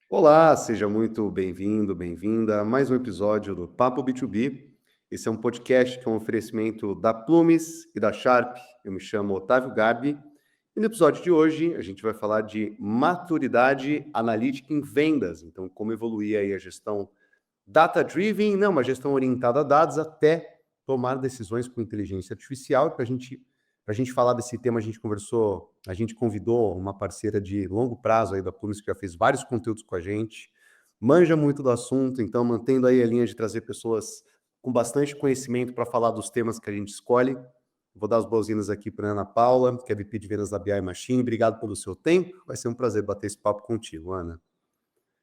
Olá, seja muito bem-vindo, bem-vinda a mais um episódio do Papo B2B. Esse é um podcast que é um oferecimento da Plumes e da Sharp. Eu me chamo Otávio Gabi e no episódio de hoje a gente vai falar de maturidade analítica em vendas. Então, como evoluir aí a gestão data-driven, não, uma gestão orientada a dados até tomar decisões com inteligência artificial. Para a gente falar desse tema, a gente convidou uma parceira de longo prazo aí da Plumes, que já fez vários conteúdos com a gente, manja muito do assunto, então mantendo aí a linha de trazer pessoas com bastante conhecimento para falar dos temas que a gente escolhe. Vou dar as boas-vindas aqui para Ana Paula, que é VP de vendas da BI Machine. Obrigado pelo seu tempo. Vai ser um prazer bater esse papo contigo, Ana.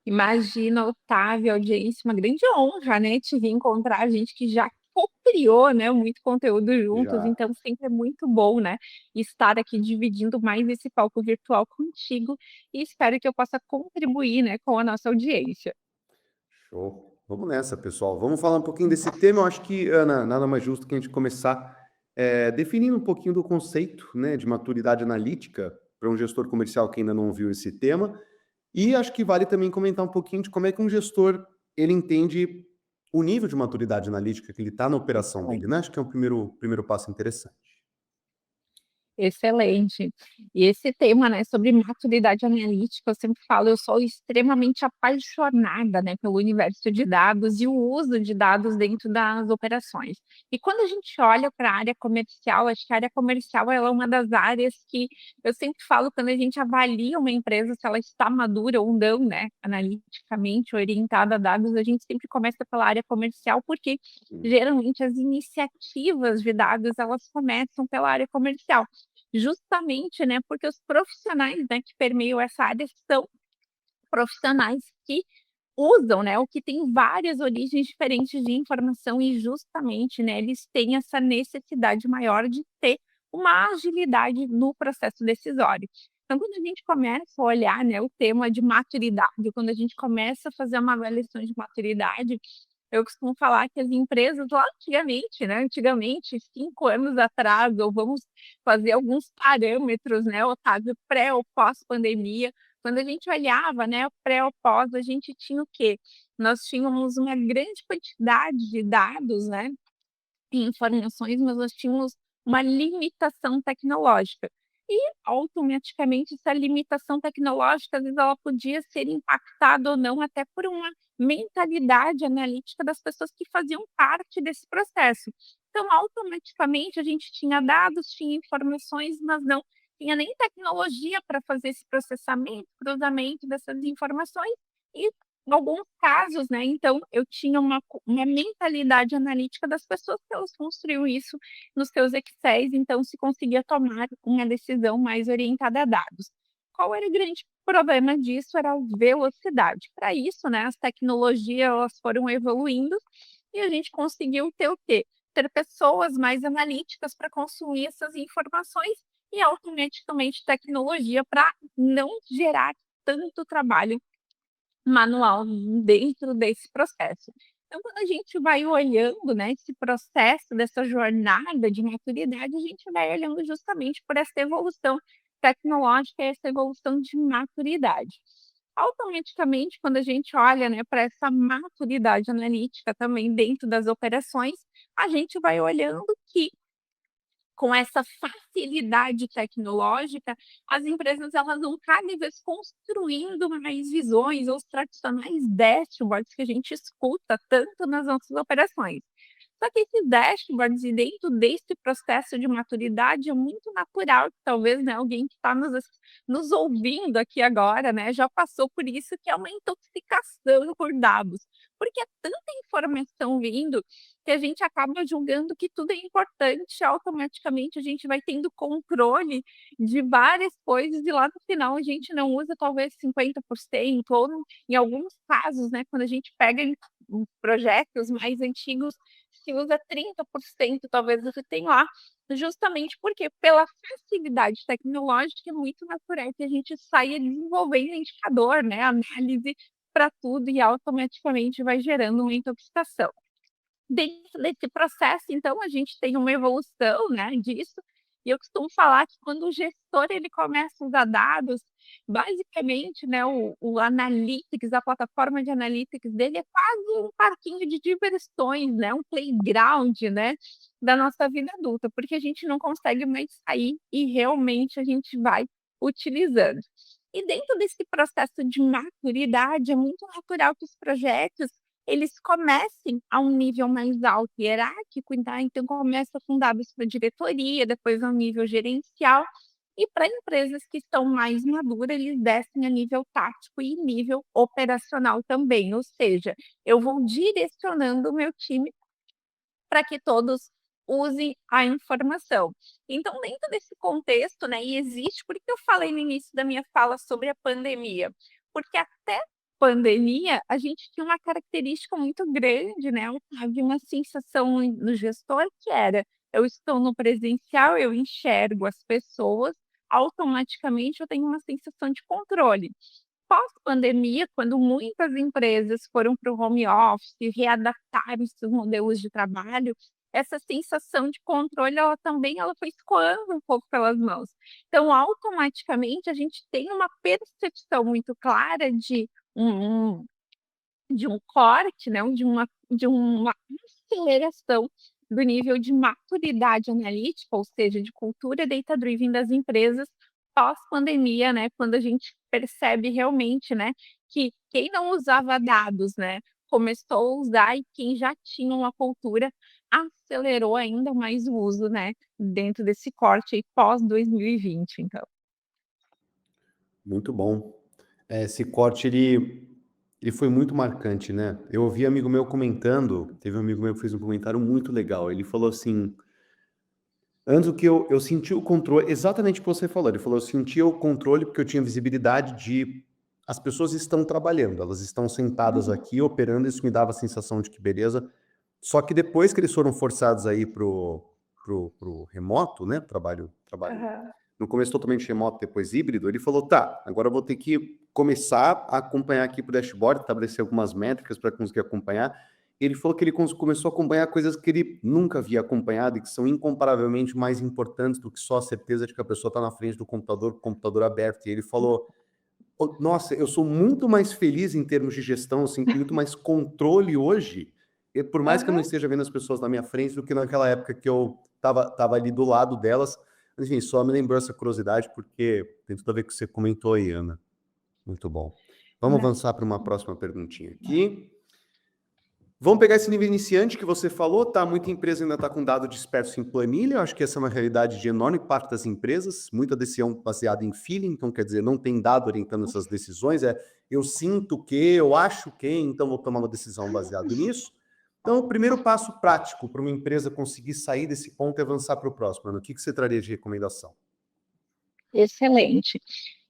Imagina, Otávio, audiência, uma grande honra, né, te vir encontrar a gente que já co-criou, né, muito conteúdo juntos, Já. então sempre é muito bom, né, estar aqui dividindo mais esse palco virtual contigo e espero que eu possa contribuir, né, com a nossa audiência. Show. Vamos nessa, pessoal. Vamos falar um pouquinho desse tema. Eu acho que, Ana, nada mais justo que a gente começar definindo um pouquinho do conceito, né, de maturidade analítica para um gestor comercial que ainda não viu esse tema. E acho que vale também comentar um pouquinho de como é que um gestor ele entende o nível de maturidade analítica que ele está na operação dele, né? Acho que é um primeiro passo interessante. Excelente. E esse tema, né, sobre maturidade analítica, eu sempre falo, eu sou extremamente apaixonada, né, pelo universo de dados e o uso de dados dentro das operações. E quando a gente olha para a área comercial, acho que a área comercial ela é uma das áreas que eu sempre falo quando a gente avalia uma empresa se ela está madura ou não, né, analiticamente orientada a dados, a gente sempre começa pela área comercial, porque geralmente as iniciativas de dados elas começam pela área comercial. Justamente, né, porque os profissionais, né, que permeiam essa área são profissionais que usam, né, ou que têm várias origens diferentes de informação e justamente, né, eles têm essa necessidade maior de ter uma agilidade no processo decisório. Então, quando a gente começa a olhar, né, o tema de maturidade, quando a gente começa a fazer uma avaliação de maturidade, eu costumo falar que as empresas lá antigamente, né, antigamente, 5 anos atrás, ou vamos fazer alguns parâmetros, né, Otávio, pré ou pós-pandemia, quando a gente olhava, né, pré ou pós, a gente tinha o quê? Nós tínhamos uma grande quantidade de dados, né, e informações, mas nós tínhamos uma limitação tecnológica. E, automaticamente, essa limitação tecnológica, às vezes, ela podia ser impactada ou não, até por uma mentalidade analítica das pessoas que faziam parte desse processo. Então, automaticamente, a gente tinha dados, tinha informações, mas não tinha nem tecnologia para fazer esse processamento, cruzamento dessas informações, e em alguns casos, né, então eu tinha uma mentalidade analítica das pessoas que elas construíam isso nos seus excéis, então se conseguia tomar uma decisão mais orientada a dados. Qual era o grande problema disso? Era a velocidade. Para isso, né, as tecnologias elas foram evoluindo e a gente conseguiu ter o quê? Ter pessoas mais analíticas para consumir essas informações e automaticamente tecnologia para não gerar tanto trabalho manual dentro desse processo. Então, quando a gente vai olhando, né, esse processo dessa jornada de maturidade, a gente vai olhando justamente por essa evolução tecnológica e essa evolução de maturidade. Automaticamente, quando a gente olha, né, para essa maturidade analítica também dentro das operações, a gente vai olhando que com essa facilidade tecnológica, as empresas elas vão cada vez construindo mais visões, os tradicionais dashboards que a gente escuta tanto nas nossas operações. Só que esses dashboards e dentro desse processo de maturidade é muito natural que talvez, né, alguém que está nos ouvindo aqui agora, né, já passou por isso, que é uma intoxicação por dados. Porque é tanta informação vindo que a gente acaba julgando que tudo é importante, automaticamente a gente vai tendo controle de várias coisas e lá no final a gente não usa talvez 50% ou em alguns casos, né, quando a gente pega em projetos mais antigos, se usa 30% talvez você tem lá, justamente porque pela facilidade tecnológica é muito natural que a gente saia desenvolvendo indicador, né, análise para tudo e automaticamente vai gerando uma intoxicação. Dentro desse processo, então, a gente tem uma evolução, né, disso, E eu costumo falar que quando o gestor ele começa a usar dados, basicamente, né, o analytics, a plataforma de analytics dele é quase um parquinho de diversões, né, um playground, né, da nossa vida adulta, porque a gente não consegue mais sair e realmente a gente vai utilizando. E dentro desse processo de maturidade, é muito natural que os projetos eles comecem a um nível mais alto hierárquico, tá, então começa com dados para diretoria, depois ao nível gerencial, e para empresas que estão mais maduras, eles descem a nível tático e nível operacional também, ou seja, eu vou direcionando o meu time para que todos usem a informação. Então, dentro desse contexto, né, e existe, por que eu falei no início da minha fala sobre a pandemia? Porque até pandemia, a gente tinha uma característica muito grande, né, havia uma sensação no gestor que era: eu estou no presencial, eu enxergo as pessoas, automaticamente eu tenho uma sensação de controle. Pós-pandemia, quando muitas empresas foram para o home office, readaptaram seus modelos de trabalho, essa sensação de controle, ela foi escoando um pouco pelas mãos. Então, automaticamente, a gente tem uma percepção muito clara um de um corte, né, de uma aceleração do nível de maturidade analítica, ou seja, de cultura data-driven das empresas pós-pandemia, né, quando a gente percebe realmente, né, que quem não usava dados, né, começou a usar e quem já tinha uma cultura acelerou ainda mais o uso, né, dentro desse corte aí pós-2020, então. Muito bom. Esse corte ele foi muito marcante, né. Eu ouvi amigo meu comentando, teve um amigo meu que fez um comentário muito legal, ele falou assim: "Antes o que eu senti o controle", exatamente o que você falou, ele falou: "Eu sentia o controle, porque eu tinha visibilidade de as pessoas estão trabalhando, elas estão sentadas Uhum. aqui operando", isso me dava a sensação de que beleza. Só que depois que eles foram forçados a ir para o remoto, né, trabalho Aham. no começo totalmente remoto, depois híbrido, ele falou: "Tá, agora eu vou ter que começar a acompanhar aqui para o dashboard, estabelecer algumas métricas para conseguir acompanhar". Ele falou que ele começou a acompanhar coisas que ele nunca havia acompanhado e que são incomparavelmente mais importantes do que só a certeza de que a pessoa está na frente do computador, com o computador aberto. E ele falou: Nossa, eu sou muito mais feliz em termos de gestão, eu sinto muito mais controle hoje, e por mais que eu não Aham. esteja vendo as pessoas na minha frente, do que naquela época que eu estava ali do lado delas. Mas, enfim, só me lembrou essa curiosidade, porque tem tudo a ver com o que você comentou aí, Ana. Muito bom. Vamos Né. avançar para uma próxima perguntinha aqui. Vamos pegar esse nível iniciante que você falou, tá? Muita empresa ainda está com dado disperso em planilha. Eu acho que essa é uma realidade de enorme parte das empresas. Muita decisão baseada em feeling, então quer dizer, não tem dado orientando essas decisões. Eu sinto que, eu acho que, então vou tomar uma decisão baseada nisso. Então, o primeiro passo prático para uma empresa conseguir sair desse ponto e avançar para o próximo, Ana, o que você traria de recomendação? Excelente.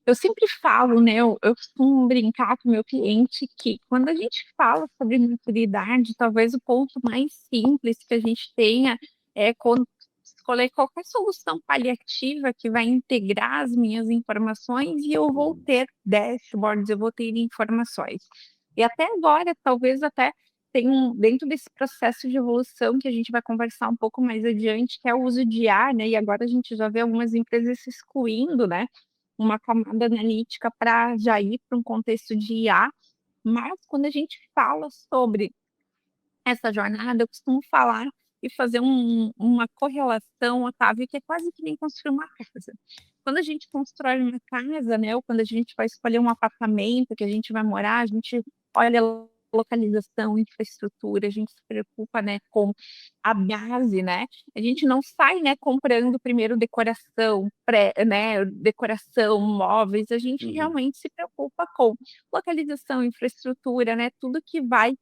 Eu sempre falo, né, eu costumo brincar com o meu cliente que quando a gente fala sobre maturidade, talvez o ponto mais simples que a gente tenha é quando escolher qualquer solução paliativa que vai integrar as minhas informações e eu vou Uhum. ter dashboards, eu vou ter informações. E até agora, talvez até tem dentro desse processo de evolução que a gente vai conversar um pouco mais adiante, que é o uso de IA, né, e agora a gente já vê algumas empresas se excluindo, né, uma camada analítica para já ir para um contexto de IA, mas quando a gente fala sobre essa jornada, eu costumo falar e fazer uma correlação, Otávio, que é quase que nem construir uma casa. Quando a gente constrói uma casa, né, ou quando a gente vai escolher um apartamento que a gente vai morar, a gente olha a localização, infraestrutura, a gente se preocupa, né, com a base, né. A gente não sai, né, comprando primeiro decoração, né, decoração, móveis, a gente Uhum. realmente se preocupa com localização, infraestrutura, né, tudo que vai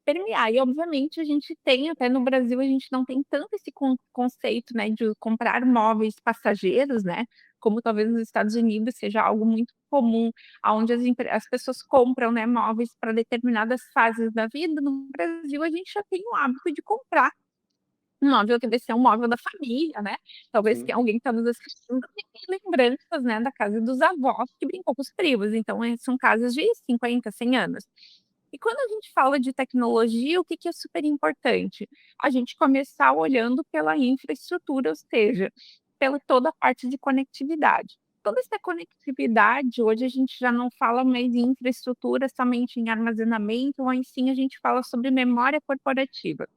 permear. E obviamente a gente tem, até no Brasil, a gente não tem tanto esse conceito, né, de comprar móveis passageiros, né, como talvez nos Estados Unidos seja algo muito comum, aonde as pessoas compram, né, móveis para determinadas fases da vida. No Brasil, a gente já tem o hábito de comprar um móvel que vai ser um móvel da família, né, talvez que Sim. alguém que está nos assistindo tenha lembranças, né, da casa dos avós que brincou com os primos, então, são casas de 50, 100 anos. E quando a gente fala de tecnologia, o que que é super importante? A gente começar olhando pela infraestrutura, ou seja, pela toda a parte de conectividade. Toda essa conectividade, hoje a gente já não fala mais em infraestrutura somente em armazenamento, mas sim a gente fala sobre memória corporativa.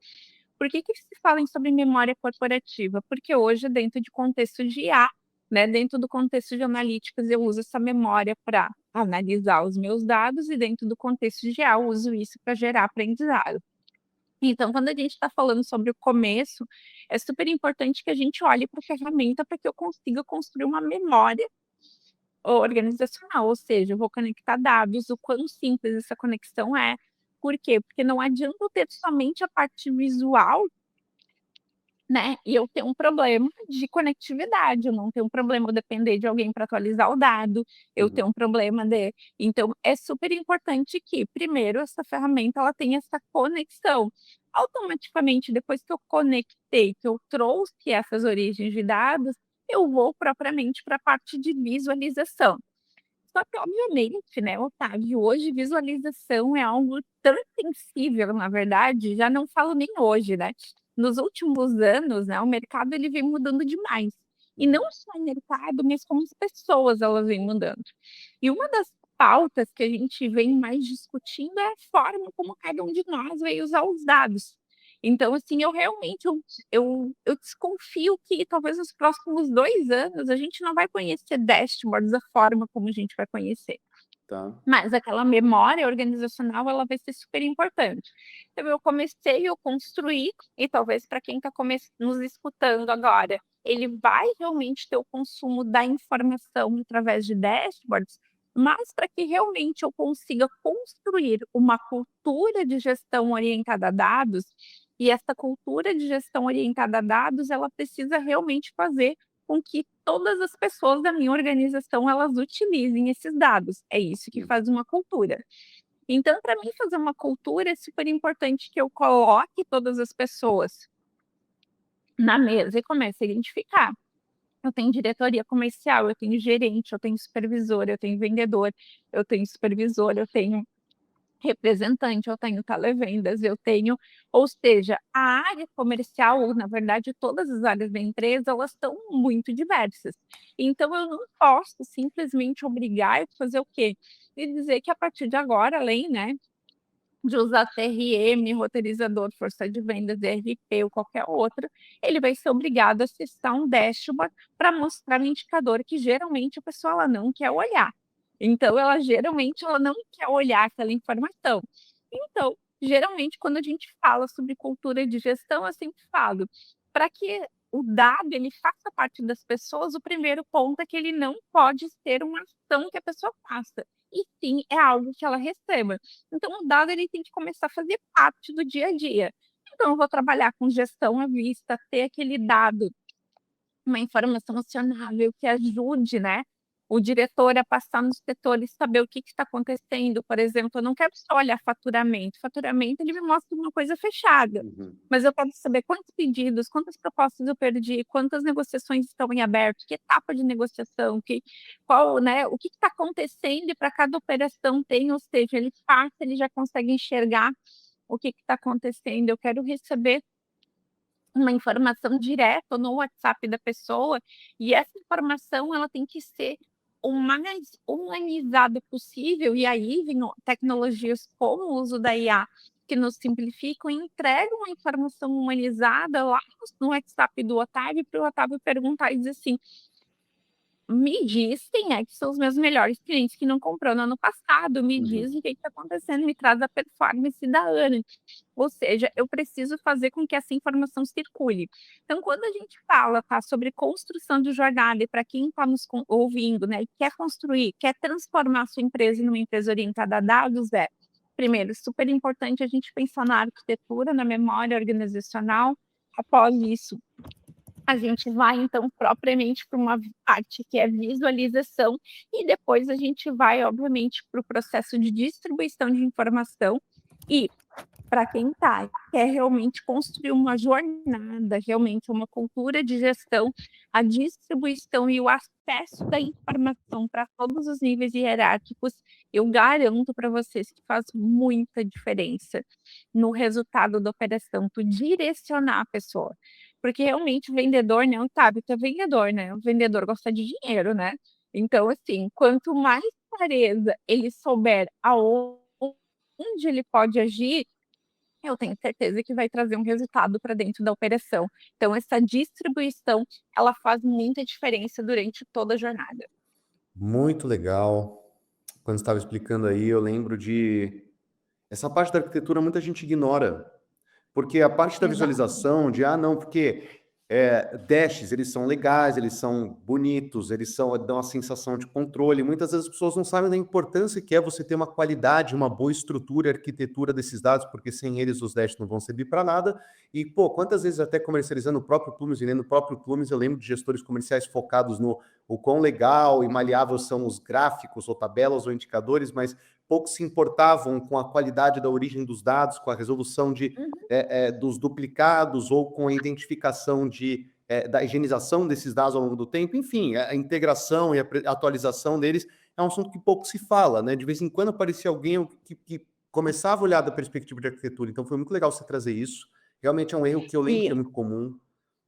Por que que se fala em sobre memória corporativa? Porque hoje, dentro de contexto de IA, né, dentro do contexto de analíticas, eu uso essa memória para analisar os meus dados e dentro do contexto de IA, eu uso isso para gerar aprendizado. Então, quando a gente está falando sobre o começo, é super importante que a gente olhe para a ferramenta para que eu consiga construir uma memória organizacional, ou seja, eu vou conectar dados, o quão simples essa conexão é. Por quê? Porque não adianta eu ter somente a parte visual, né, e eu tenho um problema de conectividade, eu não tenho um problema eu depender de alguém para atualizar o dado, eu Uhum. tenho um problema de então é super importante que, primeiro, essa ferramenta ela tenha essa conexão. Automaticamente, depois que eu conectei, que eu trouxe essas origens de dados, eu vou propriamente para a parte de visualização. Só que obviamente, né, Otávio, hoje visualização é algo tão sensível, na verdade, já não falo nem hoje, né. Nos últimos anos, né, o mercado ele vem mudando demais. E Uhum. não só o mercado, mas como as pessoas elas vêm mudando. E uma das pautas que a gente vem mais discutindo é a forma como cada um de nós vai usar os dados. Então, assim, eu realmente eu desconfio que talvez nos próximos 2 anos a gente não vai conhecer dashboards da forma como a gente vai conhecer. Tá. Mas aquela memória organizacional, ela vai ser super importante. Então eu comecei, eu construí, e talvez para quem está nos escutando agora, ele vai realmente ter o consumo da informação através de dashboards, mas para que realmente eu consiga construir uma cultura de gestão orientada a dados, e essa cultura de gestão orientada a dados, ela precisa realmente fazer com que todas as pessoas da minha organização, elas utilizem esses dados. É isso que Uhum. faz uma cultura. Então, para mim fazer uma cultura, é super importante que eu coloque todas as pessoas na mesa e comece a identificar. Eu tenho diretoria comercial, eu tenho gerente, eu tenho supervisor, eu tenho vendedor, eu tenho supervisor, eu tenho representante, eu tenho televendas, eu tenho ou seja, a área comercial ou na verdade todas as áreas da empresa, elas estão muito diversas. Então eu não posso simplesmente obrigar e fazer o quê? E dizer que a partir de agora, além, né, de usar CRM, roteirizador, força de vendas, ERP ou qualquer outra, ele vai ser obrigado a acessar um dashboard para mostrar um indicador que geralmente a pessoa ela não quer olhar. Então ela geralmente ela não quer olhar aquela informação. Então, geralmente quando a gente fala sobre cultura de gestão, eu sempre falo, para que o dado ele faça parte das pessoas, o primeiro ponto é que ele não pode ser uma ação que a pessoa faça, e sim é algo que ela receba. Então o dado ele tem que começar a fazer parte do dia a dia. Então eu vou trabalhar com gestão à vista, ter aquele dado, uma informação acionável que ajude, né, o diretor a passar nos setores, saber o que está acontecendo. Por exemplo, eu não quero só olhar faturamento. Faturamento ele me mostra uma coisa fechada, Uhum. mas eu quero saber quantos pedidos, quantas propostas eu perdi, quantas negociações estão em aberto, que etapa de negociação, qual, né, o que está acontecendo e para cada operação tem, ou seja, ele passa, ele já consegue enxergar o que está acontecendo. Eu quero receber uma informação direta no WhatsApp da pessoa, e essa informação ela tem que ser o mais humanizada possível, e aí vem tecnologias como o uso da IA, que nos simplificam e entregam a informação humanizada lá no WhatsApp do Otávio, para o Otávio perguntar e dizer assim: me diz quem é que são os meus melhores clientes que não comprou no ano passado, me Uhum. diz o que está acontecendo, me traz a performance da Ana. Ou seja, eu preciso fazer com que essa informação circule. Então, quando a gente fala, tá, sobre construção de jornada, e para quem está nos ouvindo, né, e quer construir, quer transformar a sua empresa numa empresa orientada a dados, primeiro, super importante a gente pensar na arquitetura, na memória organizacional. Após isso, a gente vai então propriamente para uma parte que é visualização, e depois a gente vai obviamente para o processo de distribuição de informação. E para quem quer realmente construir uma jornada, realmente uma cultura de gestão, a distribuição e o acesso da informação para todos os níveis hierárquicos, eu garanto para vocês que faz muita diferença no resultado da operação, tu direcionar a pessoa. Porque realmente o vendedor, né, Otávio, tu é vendedor, né? O vendedor gosta de dinheiro, né? Então, assim, quanto mais clareza ele souber aonde ele pode agir, eu tenho certeza que vai trazer um resultado para dentro da operação. Então, essa distribuição, ela faz muita diferença durante toda a jornada. Muito legal. Quando você estava explicando aí, eu lembro de essa parte da arquitetura muita gente ignora. Porque a parte da Exato. visualização, de não, porque dashes, eles são legais, eles são bonitos, eles dão a sensação de controle. Muitas vezes as pessoas não sabem da importância que é você ter uma qualidade, uma boa estrutura e arquitetura desses dados, porque sem eles os dashes não vão servir para nada. E, pô, quantas vezes até comercializando o próprio Plumes, vendendo o próprio Plumes, eu lembro de gestores comerciais focados no o quão legal e maleável são os gráficos, ou tabelas, ou indicadores, mas poucos se importavam com a qualidade da origem dos dados, com a resolução Uhum. dos duplicados ou com a identificação da higienização desses dados ao longo do tempo. Enfim, a integração e a atualização deles é um assunto que pouco se fala, né? De vez em quando aparecia alguém que começava a olhar da perspectiva de arquitetura. Então foi muito legal você trazer isso. Realmente é um erro que eu lembro que E, é muito comum,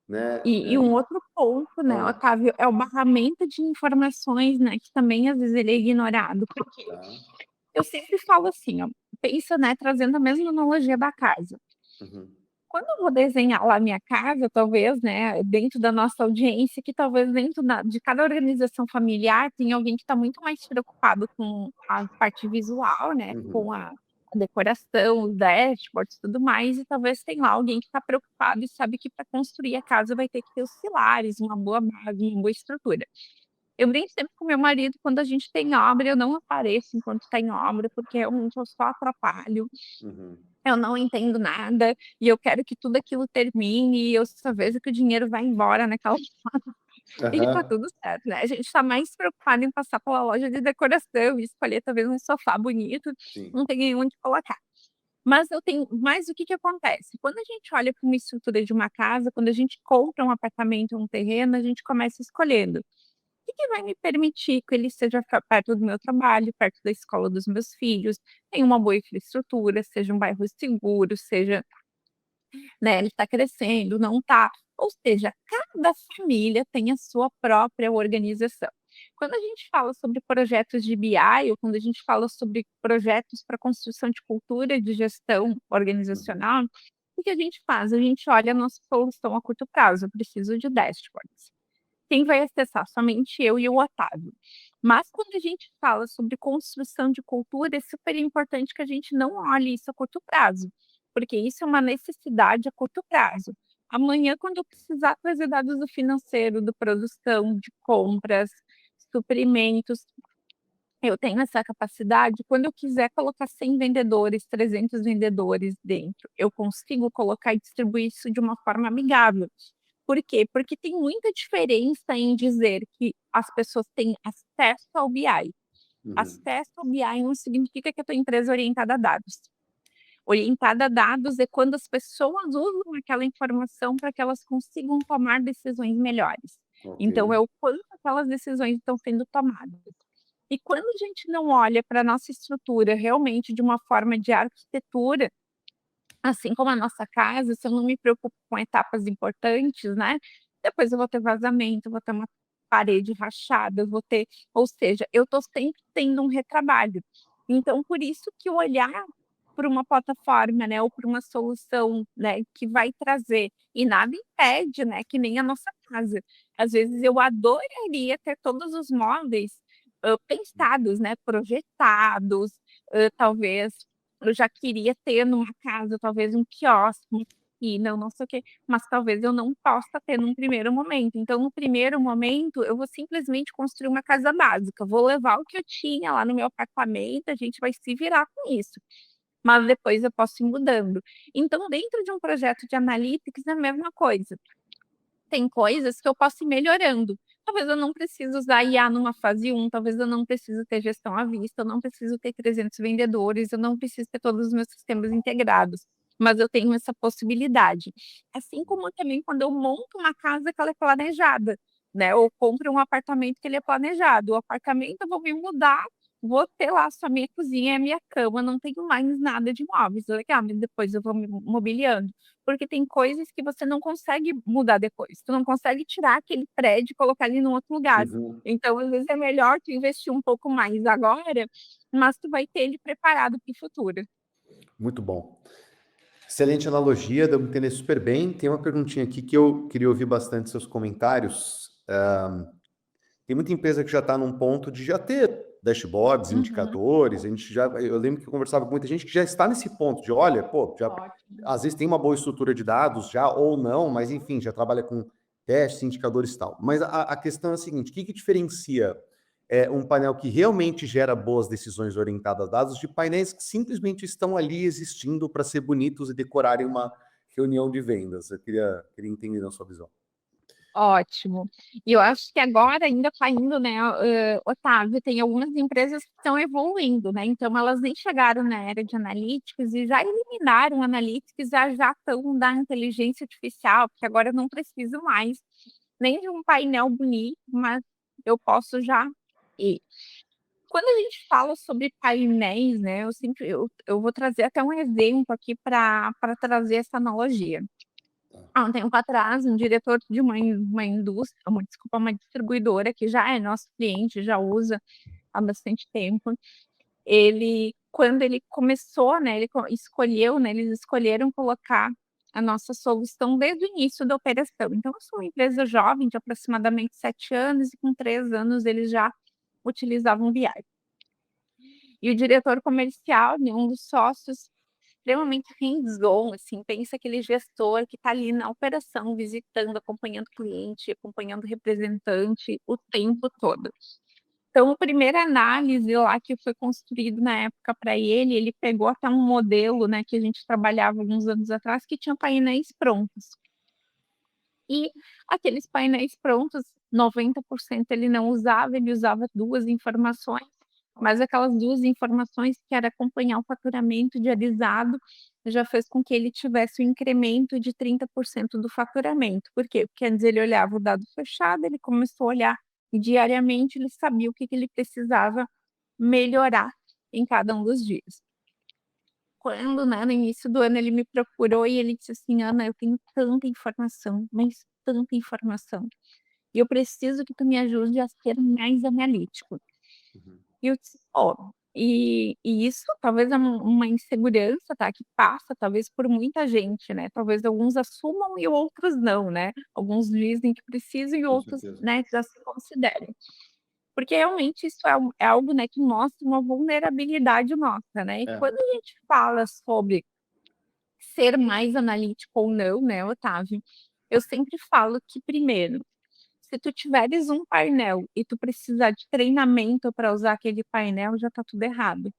né? e um outro ponto, né, Ah, Otávio, é o barramento de informações, né, que também às vezes ele é ignorado. Porque tá. eu sempre falo assim, ó, pensa, né, trazendo a mesma analogia da casa. Uhum. Quando eu vou desenhar lá a minha casa, talvez, né, dentro da nossa audiência, que talvez dentro de cada organização familiar tenha alguém que está muito mais preocupado com a parte visual, né, Uhum. com a decoração, os dashboards e tudo mais, e talvez tenha lá alguém que está preocupado e sabe que para construir a casa vai ter que ter os pilares, uma boa base, uma boa estrutura. Eu brinco sempre com meu marido, quando a gente tem obra, eu não apareço enquanto está em obra, porque realmente eu só atrapalho. Uhum. Eu não entendo nada e eu quero que tudo aquilo termine e eu só vejo que o dinheiro vai embora naquela e que tá Aham. tudo certo, né. A gente tá mais preocupado em passar pela loja de decoração e escolher talvez um sofá bonito, Sim. não tem onde colocar. Mas o que que acontece? Quando a gente olha para uma estrutura de uma casa, quando a gente compra um apartamento, um terreno, a gente começa escolhendo. O que vai me permitir que ele seja perto do meu trabalho, perto da escola dos meus filhos, tenha uma boa infraestrutura, seja um bairro seguro, seja, né, ele está crescendo, não está. Ou seja, cada família tem a sua própria organização. Quando a gente fala sobre projetos de BI ou quando a gente fala sobre projetos para construção de cultura de gestão Uhum. organizacional, o que a gente faz? A gente olha a nossa solução a curto prazo, eu preciso de dashboards. Quem vai acessar? Somente eu e o Otávio. Mas quando a gente fala sobre construção de cultura, é super importante que a gente não olhe isso a curto prazo, porque isso é uma necessidade a curto prazo. Amanhã, quando eu precisar trazer dados do financeiro, do produção, de compras, suprimentos, eu tenho essa capacidade. Quando eu quiser colocar 100 vendedores, 300 vendedores dentro, eu consigo colocar e distribuir isso de uma forma amigável. Por quê? Porque tem muita diferença em dizer que as pessoas têm acesso ao BI. Uhum. Acesso ao BI não significa que a tua empresa é orientada a dados. Orientada a dados é quando as pessoas usam aquela informação para que elas consigam tomar decisões melhores. Ok. Então, é o quanto aquelas decisões estão sendo tomadas. E quando a gente não olha para a nossa estrutura realmente de uma forma de arquitetura, assim como a nossa casa, se eu não me preocupo com etapas importantes, né, depois eu vou ter vazamento, vou ter uma parede rachada, eu vou ter, ou seja, eu estou sempre tendo um retrabalho. Então por isso que o olhar por uma plataforma, né, ou por uma solução, né, que vai trazer e nada impede, né, que nem a nossa casa. Às vezes eu adoraria ter todos os móveis, pensados, né, projetados, talvez eu já queria ter numa casa, talvez um quiosque, uma piscina, não sei o quê, mas talvez eu não possa ter num primeiro momento. Então, no primeiro momento, eu vou simplesmente construir uma casa básica, vou levar o que eu tinha lá no meu apartamento, a gente vai se virar com isso, mas depois eu posso ir mudando. Então, dentro de um projeto de analytics, é a mesma coisa. Tem coisas que eu posso ir melhorando. Talvez eu não precise usar IA numa fase 1, talvez eu não precise ter gestão à vista, eu não preciso ter 300 vendedores, eu não preciso ter todos os meus sistemas integrados, mas eu tenho essa possibilidade. Assim como também quando eu monto uma casa que ela é planejada, né, ou compro um apartamento que ele é planejado. O apartamento eu vou me mudar, vou ter lá só a minha cozinha e a minha cama, não tenho mais nada de móveis. Legal, mas depois eu vou me mobiliando. Porque tem coisas que você não consegue mudar depois. Tu não consegue tirar aquele prédio e colocar ele num outro lugar. Uhum. Então, às vezes, é melhor tu investir um pouco mais agora, mas tu vai ter ele preparado para o futuro. Muito bom. Excelente analogia, deu para entender super bem. Tem uma perguntinha aqui que eu queria ouvir bastante seus comentários. Tem muita empresa que já está num ponto de já ter dashboards, Uhum. indicadores. Eu lembro que eu conversava com muita gente que já está nesse ponto de, olha, pô, já Ótimo. às vezes tem uma boa estrutura de dados já ou não, mas enfim, já trabalha com testes, indicadores e tal. Mas a questão é a seguinte: o que diferencia um painel que realmente gera boas decisões orientadas a dados de painéis que simplesmente estão ali existindo para ser bonitos e decorarem uma reunião de vendas? Eu queria entender na sua visão. Ótimo. E eu acho que agora ainda está indo, né, Otávio, tem algumas empresas que estão evoluindo, né? Então elas nem chegaram na era de analytics e já eliminaram analytics, já estão da inteligência artificial, porque agora eu não preciso mais nem de um painel bonito, mas eu posso já ir. Quando a gente fala sobre painéis, né, eu vou trazer até um exemplo aqui para trazer essa analogia. Há um tempo atrás, um diretor de uma indústria, desculpa, uma distribuidora que já é nosso cliente, já usa há bastante tempo, quando ele começou, né, escolheu, né, eles escolheram colocar a nossa solução desde o início da operação. Então, eu sou uma empresa jovem, de aproximadamente 7 anos, e com 3 anos eles já utilizavam BI. E o diretor comercial, né, um dos sócios, extremamente hands-on, assim, pensa aquele gestor que está ali na operação, visitando, acompanhando cliente, acompanhando representante o tempo todo. Então, a primeira análise lá que foi construído na época para ele pegou até um modelo, né, que a gente trabalhava alguns anos atrás, que tinha painéis prontos. E aqueles painéis prontos, 90% ele não usava, ele usava 2 informações, mas aquelas 2 informações, que era acompanhar o faturamento diarizado, já fez com que ele tivesse um incremento de 30% do faturamento. Por quê? Porque antes ele olhava o dado fechado, ele começou a olhar diariamente, ele sabia o que ele precisava melhorar em cada um dos dias. Quando, né, no início do ano ele me procurou e ele disse assim: "Ana, eu tenho tanta informação, mas tanta informação, e eu preciso que tu me ajude a ser mais analítico". Uhum. E eu disse: "Ó", e isso talvez é uma insegurança, tá, que passa talvez por muita gente, né, talvez alguns assumam e outros não, né, alguns dizem que precisam e Com outros, certeza. né, já se consideram. Porque realmente isso é algo, né, que mostra uma vulnerabilidade nossa, né, e É. quando a gente fala sobre ser mais analítico ou não, né, Otávio, eu sempre falo que primeiro, se tu tiveres um painel e tu precisar de treinamento para usar aquele painel, já está tudo errado.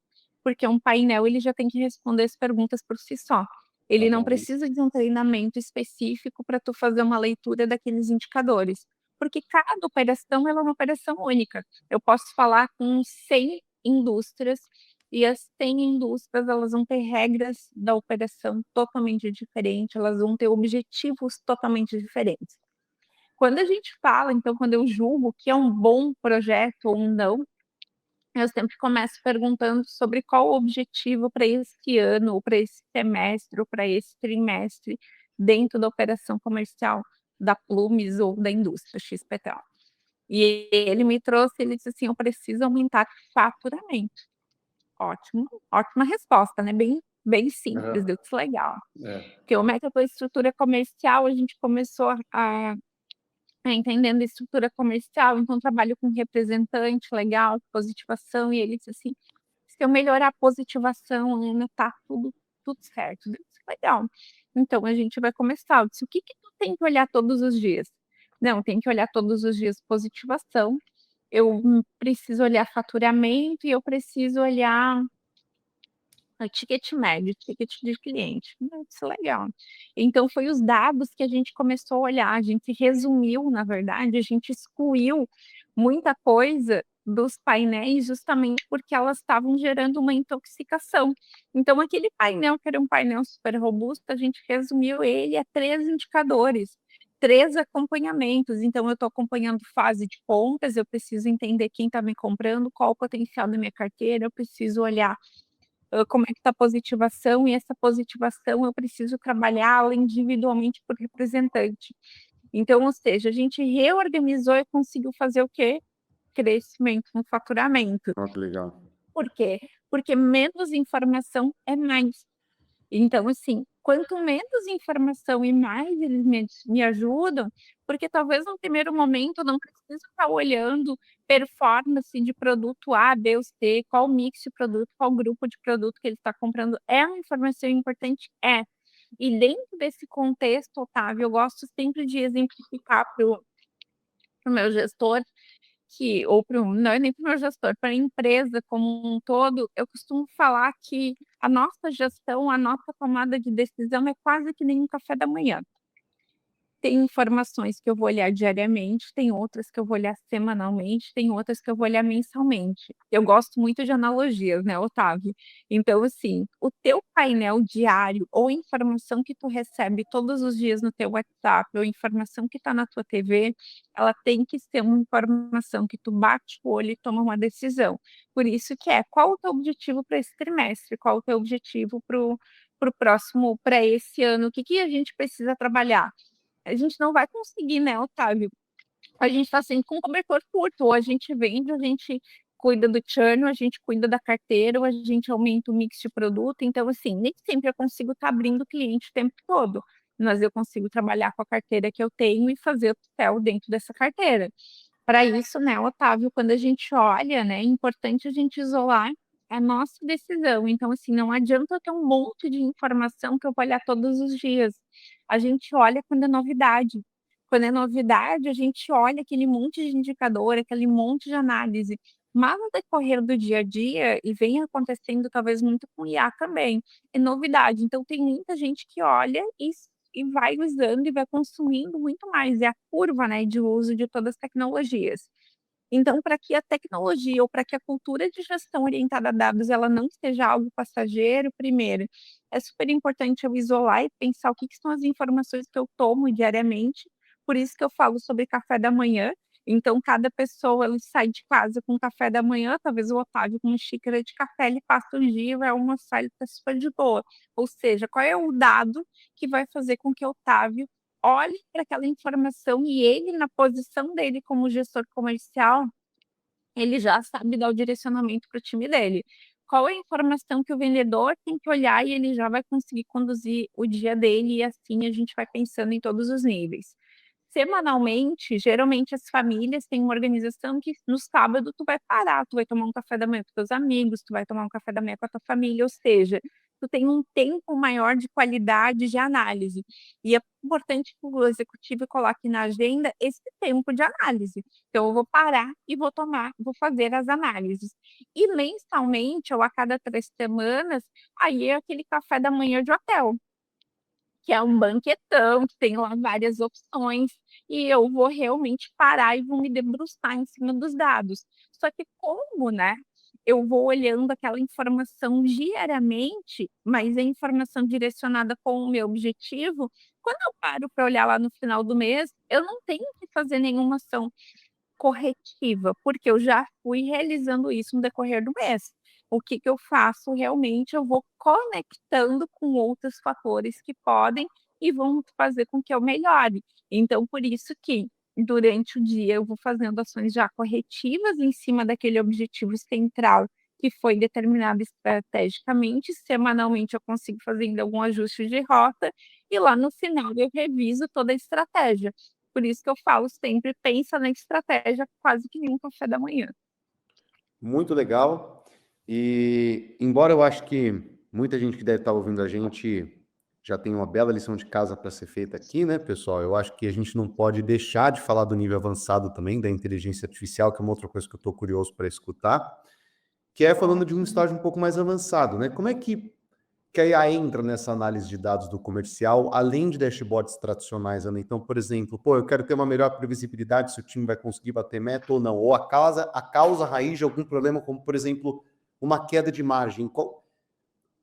Porque um painel ele já tem que responder as perguntas por si só. Tá Ele não bom. precisa de um treinamento específico para tu fazer uma leitura daqueles indicadores, porque cada operação ela é uma operação única. Eu posso falar com 100 indústrias e as 100 indústrias elas vão ter regras da operação totalmente diferentes, elas vão ter objetivos totalmente diferentes. Quando a gente fala, então, quando eu julgo que é um bom projeto ou não, eu sempre começo perguntando sobre qual o objetivo para esse ano, ou para esse semestre, ou para esse trimestre, dentro da operação comercial da Plumes ou da indústria XPTO. E ele me trouxe, ele disse assim: "Eu preciso aumentar faturamento". Ótimo, ótima resposta, né, bem simples, Aham. deu que legal. É. Porque como é que a tua estrutura comercial, a gente começou entendendo a estrutura comercial, então trabalho com representante, legal, positivação, e ele disse assim: "Se eu melhorar a positivação, Ana, tá tudo certo". Eu disse: "Legal, então a gente vai começar". Eu disse: "O que que tu tem que olhar todos os dias?". "Não, tem que olhar todos os dias positivação, eu preciso olhar faturamento e eu preciso olhar ticket médio, ticket de cliente". Isso é legal. Então foi os dados que a gente começou a olhar, a gente resumiu, na verdade, a gente excluiu muita coisa dos painéis, justamente porque elas estavam gerando uma intoxicação. Então aquele painel, que era um painel super robusto, a gente resumiu ele a 3 indicadores, 3 acompanhamentos. Então, eu estou acompanhando fase de compras, eu preciso entender quem está me comprando, qual o potencial da minha carteira, eu preciso olhar como é que está a positivação, e essa positivação eu preciso trabalhá-la individualmente por representante. Então, ou seja, a gente reorganizou e conseguiu fazer o quê? Crescimento no faturamento. Ó, que legal. Por quê? Porque menos informação é mais. Então, assim, quanto menos informação e mais eles me ajudam, porque talvez no primeiro momento eu não preciso estar olhando performance de produto A, B ou C, qual mix de produto, qual grupo de produto que ele está comprando. É uma informação importante? É. E dentro desse contexto, Otávio, eu gosto sempre de exemplificar para o meu gestor que ou para não é nem para o meu gestor, para a empresa como um todo, eu costumo falar que a nossa gestão, a nossa tomada de decisão é quase que nem um café da manhã. Tem informações que eu vou olhar diariamente, tem outras que eu vou olhar semanalmente, tem outras que eu vou olhar mensalmente. Eu gosto muito de analogias, né, Otávio? Então, assim, o teu painel diário ou informação que tu recebe todos os dias no teu WhatsApp ou informação que está na tua TV, ela tem que ser uma informação que tu bate o olho e toma uma decisão. Por isso que qual o teu objetivo para esse trimestre? Qual o teu objetivo para o próximo, para esse ano? O que que a gente precisa trabalhar? A gente não vai conseguir, né, Otávio? A gente está sempre com cobertor curto, ou a gente vende, a gente cuida do churn, ou a gente cuida da carteira, ou a gente aumenta o mix de produto. Então, assim, nem sempre eu consigo estar abrindo cliente o tempo todo, mas eu consigo trabalhar com a carteira que eu tenho e fazer o papel dentro dessa carteira. Para isso, né, Otávio, quando a gente olha, né, é importante a gente isolar a nossa decisão. Então, assim, não adianta eu ter um monte de informação que eu vou olhar todos os dias. A gente olha quando é novidade. Quando é novidade, a gente olha aquele monte de indicador, aquele monte de análise. Mas no decorrer do dia a dia, e vem acontecendo talvez muito com IA também, é novidade. Então, tem muita gente que olha e vai usando e vai consumindo muito mais. É a curva, né, de uso de todas as tecnologias. Então, para que a tecnologia ou para que a cultura de gestão orientada a dados ela não seja algo passageiro, primeiro, é super importante eu isolar e pensar o que que são as informações que eu tomo diariamente. Por isso que eu falo sobre café da manhã. Então, cada pessoa ele sai de casa com café da manhã, talvez o Otávio com uma xícara de café, ele passa o dia, vai almoçar, ele está super de boa. Ou seja, qual é o dado que vai fazer com que o Otávio olhe para aquela informação e ele, na posição dele como gestor comercial, ele já sabe dar o direcionamento para o time dele. Qual é a informação que o vendedor tem que olhar e ele já vai conseguir conduzir o dia dele, e assim a gente vai pensando em todos os níveis. Semanalmente, geralmente as famílias têm uma organização que no sábado tu vai parar, tu vai tomar um café da manhã com teus amigos, tu vai tomar um café da manhã com a tua família, ou seja, tu tem um tempo maior de qualidade de análise. E é importante que o executivo coloque na agenda esse tempo de análise. Então, eu vou parar e vou fazer as análises. E mensalmente, ou a cada 3 semanas, aí é aquele café da manhã de hotel, que é um banquetão, que tem lá várias opções, e eu vou realmente parar e vou me debruçar em cima dos dados. Só que como, né, eu vou olhando aquela informação diariamente, mas a informação direcionada com o meu objetivo, quando eu paro para olhar lá no final do mês, eu não tenho que fazer nenhuma ação corretiva, porque eu já fui realizando isso no decorrer do mês. O que que eu faço realmente, eu vou conectando com outros fatores que podem e vão fazer com que eu melhore. Então, por isso que durante o dia eu vou fazendo ações já corretivas em cima daquele objetivo central que foi determinado estrategicamente, semanalmente eu consigo fazer ainda algum ajuste de rota e lá no final eu reviso toda a estratégia. Por isso que eu falo sempre, pensa na estratégia quase que nem um café da manhã. Muito legal. E embora eu acho que muita gente que deve estar ouvindo a gente já tem uma bela lição de casa para ser feita aqui, né, pessoal? Eu acho que a gente não pode deixar de falar do nível avançado também da inteligência artificial, que é uma outra coisa que eu estou curioso para escutar, que é falando de um estágio um pouco mais avançado, né? Como é que a IA entra nessa análise de dados do comercial, além de dashboards tradicionais, Ana? Então, por exemplo, pô, eu quero ter uma melhor previsibilidade se o time vai conseguir bater meta ou não, ou a causa raiz de algum problema, como, por exemplo, uma queda de margem.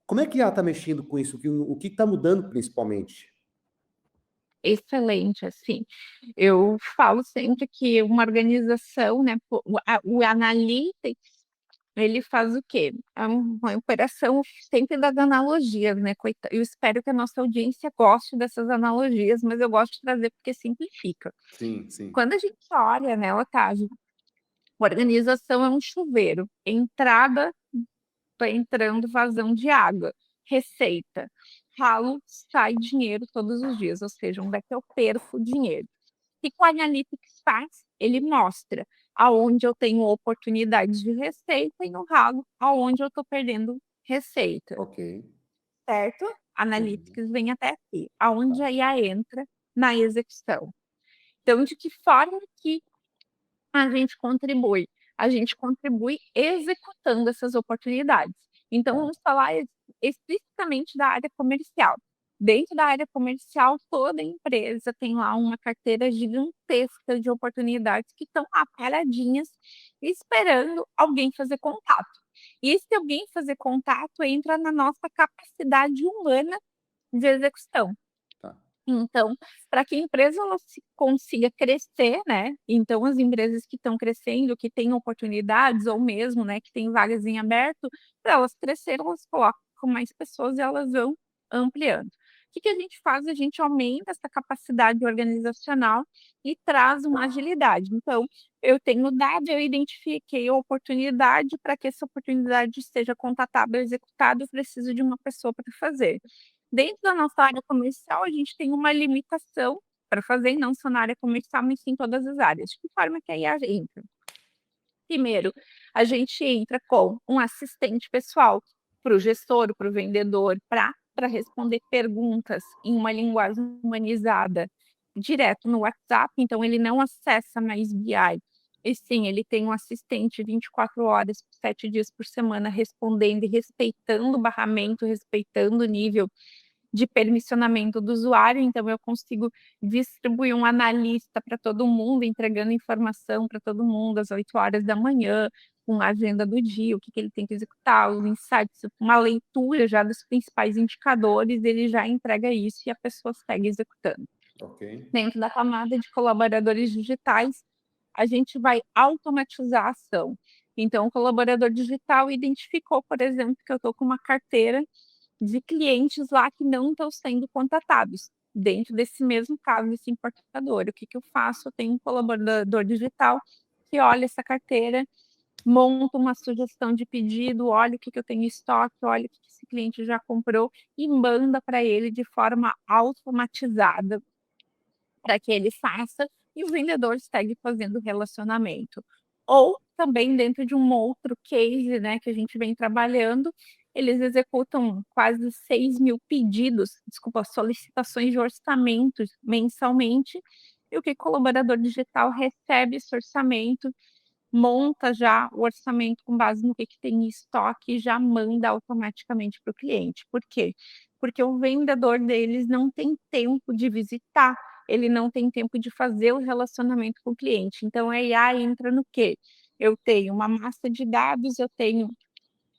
Como é que a IA está mexendo com isso? O que está mudando principalmente? Excelente, assim. Eu falo sempre que uma organização, né, o analytics, ele faz o quê? É uma operação sempre das analogias, né? Eu espero que a nossa audiência goste dessas analogias, mas eu gosto de trazer porque simplifica. Sim, sim. Quando a gente olha, né, Otávio, organização é um chuveiro. Entrada, tá entrando vazão de água. Receita. Ralo, sai dinheiro todos os dias, ou seja, onde é que eu perco dinheiro. O que o Analytics faz? Ele mostra aonde eu tenho oportunidades de receita e no ralo aonde eu estou perdendo receita, Ok. certo? Uhum. Analytics vem até aqui, aonde Tá. a IA entra na execução. Então, de que forma que a gente contribui? A gente contribui executando essas oportunidades. Então, Tá. vamos falar especificamente da área comercial. Dentro da área comercial, toda empresa tem lá uma carteira gigantesca de oportunidades que estão lá paradinhas, esperando alguém fazer contato. E se alguém fazer contato, entra na nossa capacidade humana de execução. Tá. Então, para que a empresa ela consiga crescer, né? Então, as empresas que estão crescendo, que têm oportunidades, ou mesmo, né, que têm vagas em aberto, para elas crescerem, elas colocam mais pessoas e elas vão ampliando. O que que a gente faz? A gente aumenta essa capacidade organizacional e traz uma agilidade. Então, eu tenho dado, eu identifiquei a oportunidade, para que essa oportunidade seja contatada ou executada, eu preciso de uma pessoa para fazer. Dentro da nossa área comercial, a gente tem uma limitação para fazer, não só na área comercial, mas sim em todas as áreas. De que forma que a IA entra? Primeiro, a gente entra com um assistente pessoal para o gestor, para o vendedor, para responder perguntas em uma linguagem humanizada, direto no WhatsApp, então ele não acessa mais BI. E sim, ele tem um assistente 24 horas, 7 dias por semana, respondendo e respeitando o barramento, respeitando o nível de permissionamento do usuário, então eu consigo distribuir um analista para todo mundo, entregando informação para todo mundo às 8 horas da manhã, com a agenda do dia, o que ele tem que executar, os insights, uma leitura já dos principais indicadores, ele já entrega isso e a pessoa segue executando. Ok. Dentro da camada de colaboradores digitais, a gente vai automatizar a ação. Então, o colaborador digital identificou, por exemplo, que eu estou com uma carteira de clientes lá que não estão sendo contatados. Dentro desse mesmo caso, desse importador, o que que eu faço? Eu tenho um colaborador digital que olha essa carteira, monta uma sugestão de pedido, olha o que que eu tenho em estoque, olha o que que esse cliente já comprou e manda para ele de forma automatizada para que ele faça e o vendedor segue fazendo o relacionamento. Ou também dentro de um outro case, né, que a gente vem trabalhando, eles executam quase 6.000 pedidos, desculpa, solicitações de orçamentos mensalmente, e o que o colaborador digital recebe esse orçamento, monta já o orçamento com base no que tem em estoque e já manda automaticamente para o cliente. Por quê? Porque o vendedor deles não tem tempo de visitar, ele não tem tempo de fazer o relacionamento com o cliente. Então, a IA entra no quê? Eu tenho uma massa de dados, eu tenho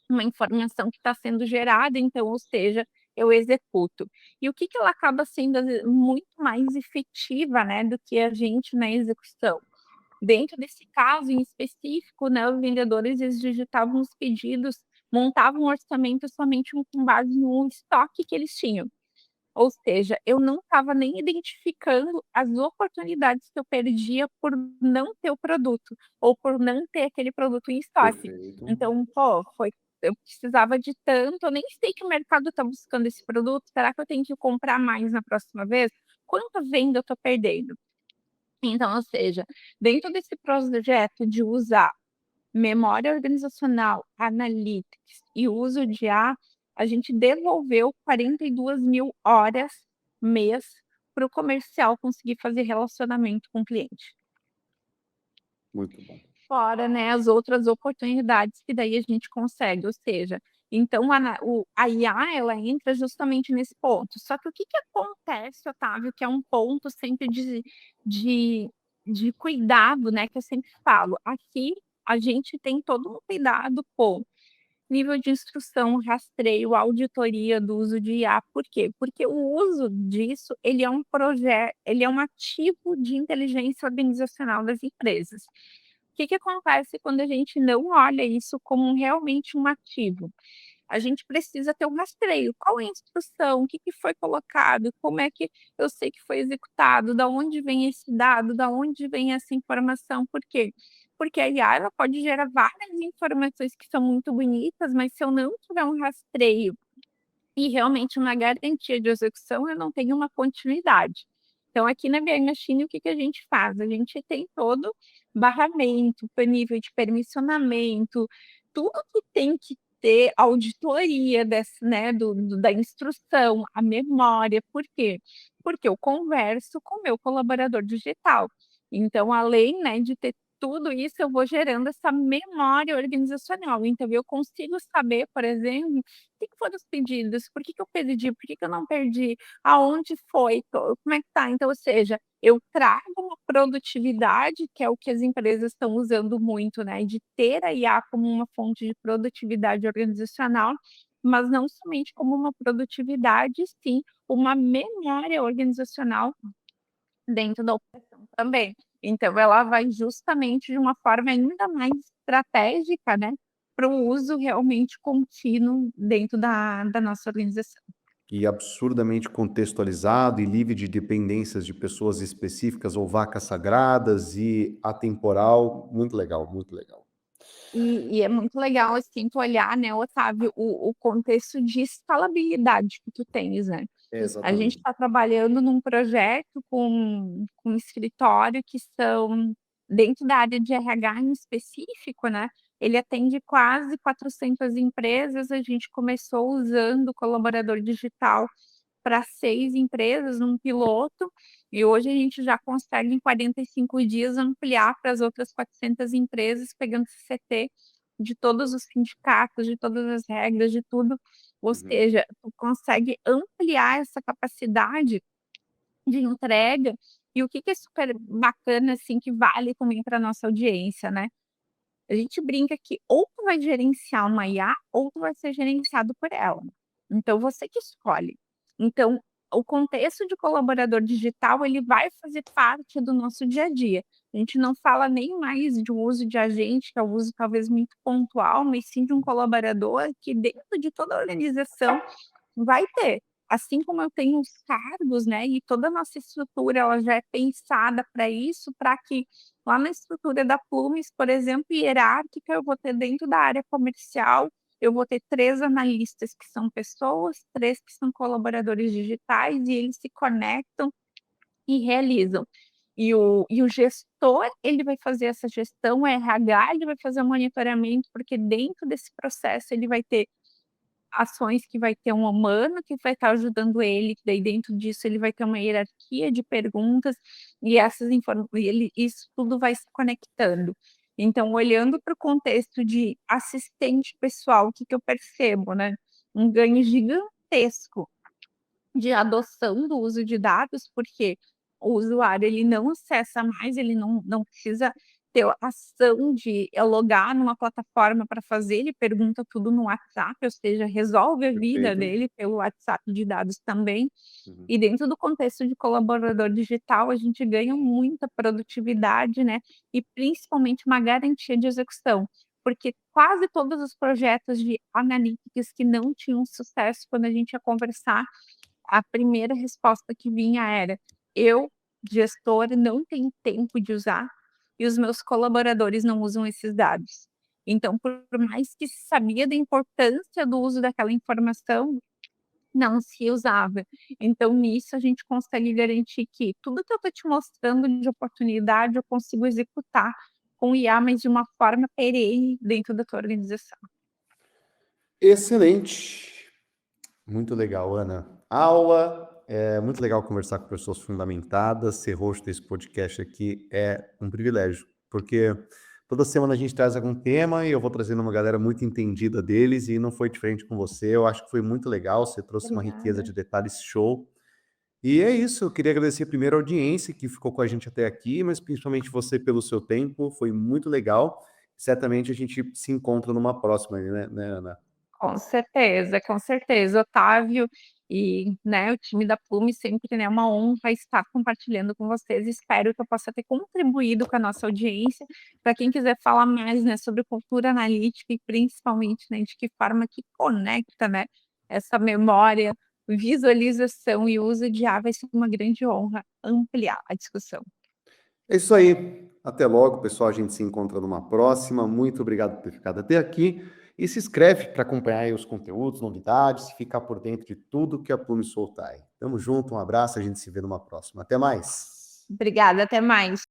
uma informação que está sendo gerada, então, ou seja, eu executo. E o que que ela acaba sendo muito mais efetiva, né, do que a gente na execução? Dentro desse caso em específico, né, os vendedores eles digitavam os pedidos, montavam um orçamento somente com base no estoque que eles tinham. Ou seja, eu não estava nem identificando as oportunidades que eu perdia por não ter o produto, ou por não ter aquele produto em estoque. Perfeito. Então, pô, eu precisava de tanto, eu nem sei que o mercado está buscando esse produto, será que eu tenho que comprar mais na próxima vez? Quanta venda eu estou perdendo? Então, ou seja, dentro desse projeto de usar memória organizacional, analytics e uso de IA, a gente devolveu 42.000 horas mês para o comercial conseguir fazer relacionamento com o cliente. Muito bom. Fora, né, as outras oportunidades que daí a gente consegue, ou seja, então a IA ela entra justamente nesse ponto. Só que o que que acontece, Otávio, que é um ponto sempre de de cuidado, né, que eu sempre falo, aqui a gente tem todo um cuidado com Nível de instrução, rastreio, auditoria do uso de IA. Por quê? Porque o uso disso, ele é um projeto, ele é um ativo de inteligência organizacional das empresas. O que que acontece quando a gente não olha isso como realmente um ativo? A gente precisa ter um rastreio. Qual é a instrução? O que que foi colocado? Como é que eu sei que foi executado? Da onde vem esse dado? Da onde vem essa informação? Por quê? Porque a IA ela pode gerar várias informações que são muito bonitas, mas se eu não tiver um rastreio e realmente uma garantia de execução, eu não tenho uma continuidade. Então, aqui na BI Machine, o que que a gente faz? A gente tem todo barramento, nível de permissionamento, tudo que tem que ter auditoria desse, né, da instrução, a memória. Por quê? Porque eu converso com o meu colaborador digital. Então, além, né, de ter tudo isso, eu vou gerando essa memória organizacional. Então, eu consigo saber, por exemplo, que foram os pedidos? Por que que eu perdi? Por que que eu não perdi? Aonde foi? Como é que tá? Então, ou seja, eu trago uma produtividade, que é o que as empresas estão usando muito, né, de ter a IA como uma fonte de produtividade organizacional, mas não somente como uma produtividade, sim uma memória organizacional dentro da operação também. Então ela vai justamente de uma forma ainda mais estratégica, né, para o uso realmente contínuo dentro da nossa organização. E absurdamente contextualizado e livre de dependências de pessoas específicas ou vacas sagradas e atemporal. Muito legal, muito legal. E é muito legal, assim, tu olhar, né, Otávio, o contexto de escalabilidade que tu tens, né. A gente Exatamente. está trabalhando num projeto com um escritório que são dentro da área de RH em específico, né, ele atende quase 400 empresas, a gente começou usando o colaborador digital para 6 empresas num piloto, e hoje a gente já consegue em 45 dias ampliar para as outras 400 empresas, pegando CT de todos os sindicatos, de todas as regras, de tudo. Ou Uhum. seja, tu consegue ampliar essa capacidade de entrega, e o que que é super bacana, assim, que vale também para nossa audiência, né. A gente brinca que ou tu vai gerenciar uma IA ou tu vai ser gerenciado por ela. Então você que escolhe. Então, o contexto de colaborador digital, ele vai fazer parte do nosso dia a dia. A gente não fala nem mais de um uso de agente, que é um uso talvez muito pontual, mas sim de um colaborador que dentro de toda a organização vai ter. Assim como eu tenho os cargos, né, e toda a nossa estrutura ela já é pensada para isso, para que lá na estrutura da Plumes, por exemplo, hierárquica, eu vou ter dentro da área comercial, eu vou ter 3 analistas que são pessoas, 3 que são colaboradores digitais e eles se conectam e realizam. E o gestor, ele vai fazer essa gestão, o RH, ele vai fazer o monitoramento, porque dentro desse processo ele vai ter ações que vai ter um humano que vai estar ajudando ele, que daí dentro disso ele vai ter uma hierarquia de perguntas, e essas informa e ele isso tudo vai se conectando. Então, olhando para o contexto de assistente pessoal, o que que eu percebo, né, um ganho gigantesco de adoção do uso de dados, porque o usuário ele não acessa mais, ele não precisa ter a ação de logar numa plataforma para fazer, ele pergunta tudo no WhatsApp, ou seja, resolve a vida Perfeito. dele pelo WhatsApp de dados também. Uhum. E dentro do contexto de colaborador digital, a gente ganha muita produtividade, né, e principalmente uma garantia de execução, porque quase todos os projetos de analytics que não tinham sucesso, quando a gente ia conversar, a primeira resposta que vinha era: "Eu, gestora, não tenho tempo de usar e os meus colaboradores não usam esses dados". Então, por mais que se sabia da importância do uso daquela informação, não se usava. Então, nisso a gente consegue garantir que tudo que eu estou te mostrando de oportunidade, eu consigo executar com IA, mas de uma forma perene dentro da tua organização. Excelente. Muito legal, Ana. Aula. É muito legal conversar com pessoas fundamentadas. Ser host desse podcast aqui é um privilégio, porque toda semana a gente traz algum tema e eu vou trazendo uma galera muito entendida deles e não foi diferente com você. Eu acho que foi muito legal. Você trouxe uma riqueza Obrigada. de detalhes show. E é isso. Eu queria agradecer primeiro a audiência que ficou com a gente até aqui, mas principalmente você pelo seu tempo. Foi muito legal. Certamente a gente se encontra numa próxima, né, Ana? Com certeza, Otávio e, né, o time da Plume sempre, né, é uma honra estar compartilhando com vocês. Espero que eu possa ter contribuído com a nossa audiência. Para quem quiser falar mais, né, sobre cultura analítica e principalmente, né, de que forma que conecta, né, essa memória, visualização e uso de IA, vai ser uma grande honra ampliar a discussão. É isso aí. Até logo, pessoal. A gente se encontra numa próxima. Muito obrigado por ter ficado até aqui. E se inscreve para acompanhar aí os conteúdos, novidades, e ficar por dentro de tudo que a Plume soltar aí. Tamo junto, um abraço, a gente se vê numa próxima. Até mais. Obrigada, até mais.